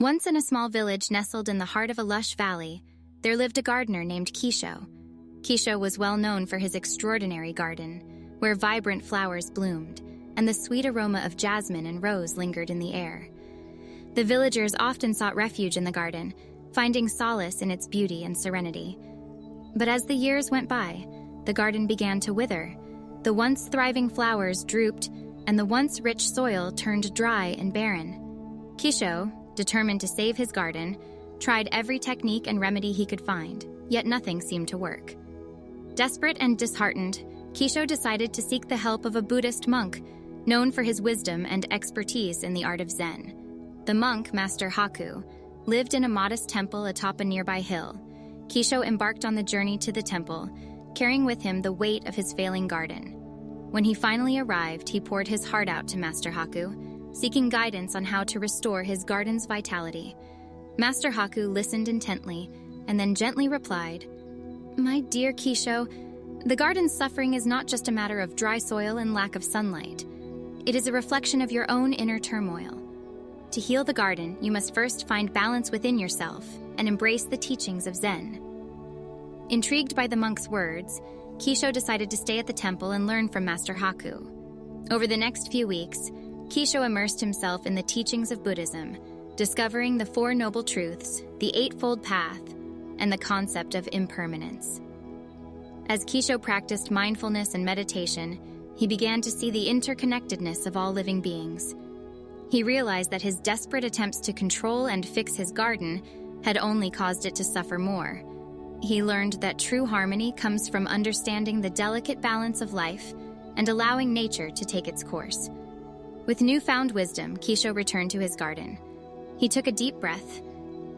Once in a small village nestled in the heart of a lush valley, there lived a gardener named Kisho. Kisho was well known for his extraordinary garden, where vibrant flowers bloomed, and the sweet aroma of jasmine and rose lingered in the air. The villagers often sought refuge in the garden, finding solace in its beauty and serenity. But as the years went by, the garden began to wither. The once thriving flowers drooped, and the once rich soil turned dry and barren. Kisho, determined to save his garden, tried every technique and remedy he could find, yet nothing seemed to work. Desperate and disheartened, Kisho decided to seek the help of a Buddhist monk, known for his wisdom and expertise in the art of Zen. The monk, Master Haku, lived in a modest temple atop a nearby hill. Kisho embarked on the journey to the temple, carrying with him the weight of his failing garden. When he finally arrived, he poured his heart out to Master Haku, seeking guidance on how to restore his garden's vitality. Master Haku listened intently and then gently replied, "My dear Kisho, the garden's suffering is not just a matter of dry soil and lack of sunlight. It is a reflection of your own inner turmoil. To heal the garden, you must first find balance within yourself and embrace the teachings of Zen." Intrigued by the monk's words, Kisho decided to stay at the temple and learn from Master Haku. Over the next few weeks, Kisho immersed himself in the teachings of Buddhism, discovering the Four Noble Truths, the Eightfold Path, and the concept of impermanence. As Kisho practiced mindfulness and meditation, he began to see the interconnectedness of all living beings. He realized that his desperate attempts to control and fix his garden had only caused it to suffer more. He learned that true harmony comes from understanding the delicate balance of life and allowing nature to take its course. With newfound wisdom, Kisho returned to his garden. He took a deep breath,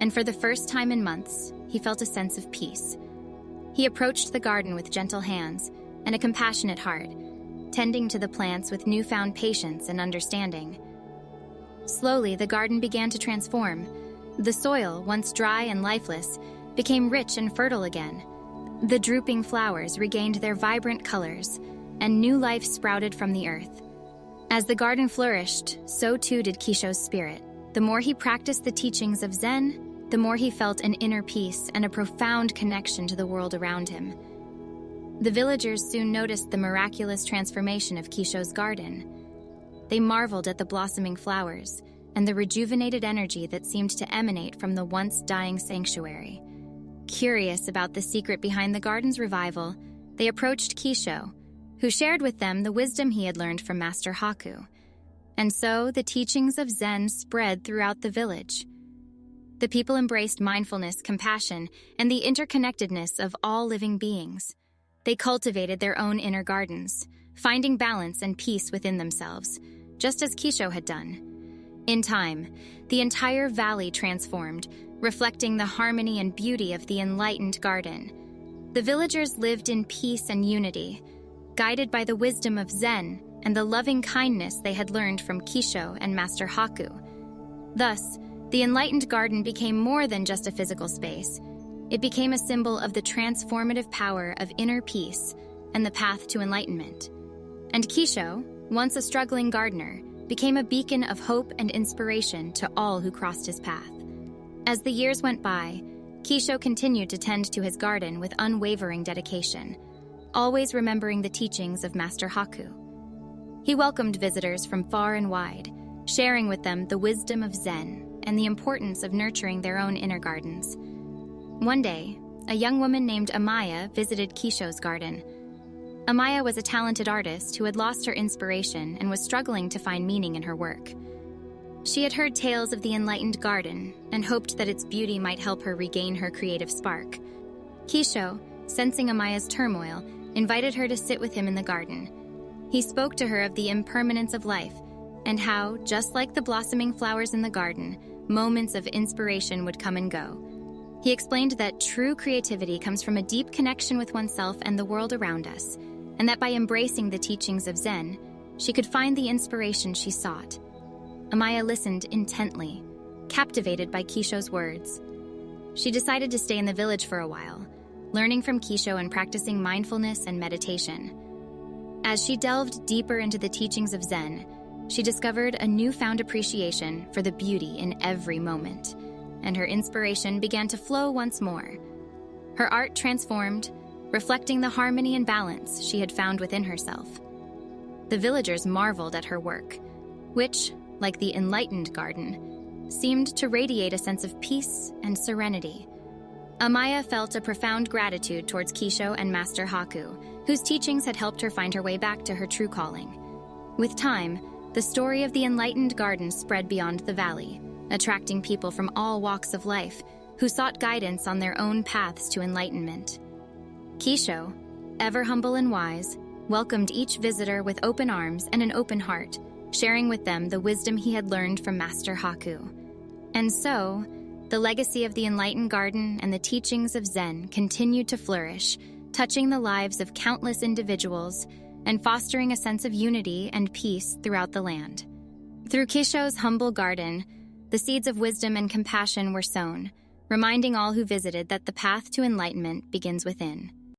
and for the first time in months, he felt a sense of peace. He approached the garden with gentle hands and a compassionate heart, tending to the plants with newfound patience and understanding. Slowly, the garden began to transform. The soil, once dry and lifeless, became rich and fertile again. The drooping flowers regained their vibrant colors, and new life sprouted from the earth. As the garden flourished, so too did Kisho's spirit. The more he practiced the teachings of Zen, the more he felt an inner peace and a profound connection to the world around him. The villagers soon noticed the miraculous transformation of Kisho's garden. They marveled at the blossoming flowers and the rejuvenated energy that seemed to emanate from the once dying sanctuary. Curious about the secret behind the garden's revival, they approached Kisho, who shared with them the wisdom he had learned from Master Haku. And so the teachings of Zen spread throughout the village. The people embraced mindfulness, compassion, and the interconnectedness of all living beings. They cultivated their own inner gardens, finding balance and peace within themselves, just as Kisho had done. In time, the entire valley transformed, reflecting the harmony and beauty of the Enlightened Garden. The villagers lived in peace and unity, guided by the wisdom of Zen and the loving kindness they had learned from Kisho and Master Haku. Thus, the Enlightened Garden became more than just a physical space. It became a symbol of the transformative power of inner peace and the path to enlightenment. And Kisho, once a struggling gardener, became a beacon of hope and inspiration to all who crossed his path. As the years went by, Kisho continued to tend to his garden with unwavering dedication, always remembering the teachings of Master Haku. He welcomed visitors from far and wide, sharing with them the wisdom of Zen and the importance of nurturing their own inner gardens. One day, a young woman named Amaya visited Kisho's garden. Amaya was a talented artist who had lost her inspiration and was struggling to find meaning in her work. She had heard tales of the Enlightened Garden and hoped that its beauty might help her regain her creative spark. Kisho, sensing Amaya's turmoil, invited her to sit with him in the garden. He spoke to her of the impermanence of life and how, just like the blossoming flowers in the garden, moments of inspiration would come and go. He explained that true creativity comes from a deep connection with oneself and the world around us, and that by embracing the teachings of Zen, she could find the inspiration she sought. Amaya listened intently, captivated by Kisho's words. She decided to stay in the village for a while, learning from Kisho and practicing mindfulness and meditation. As she delved deeper into the teachings of Zen, she discovered a newfound appreciation for the beauty in every moment, and her inspiration began to flow once more. Her art transformed, reflecting the harmony and balance she had found within herself. The villagers marveled at her work, which, like the Enlightened Garden, seemed to radiate a sense of peace and serenity. Amaya felt a profound gratitude towards Kisho and Master Haku, whose teachings had helped her find her way back to her true calling. With time, the story of the Enlightened Garden spread beyond the valley, attracting people from all walks of life who sought guidance on their own paths to enlightenment. Kisho, ever humble and wise, welcomed each visitor with open arms and an open heart, sharing with them the wisdom he had learned from Master Haku. And so, the legacy of the Enlightened Garden and the teachings of Zen continued to flourish, touching the lives of countless individuals and fostering a sense of unity and peace throughout the land. Through Kisho's humble garden, the seeds of wisdom and compassion were sown, reminding all who visited that the path to enlightenment begins within.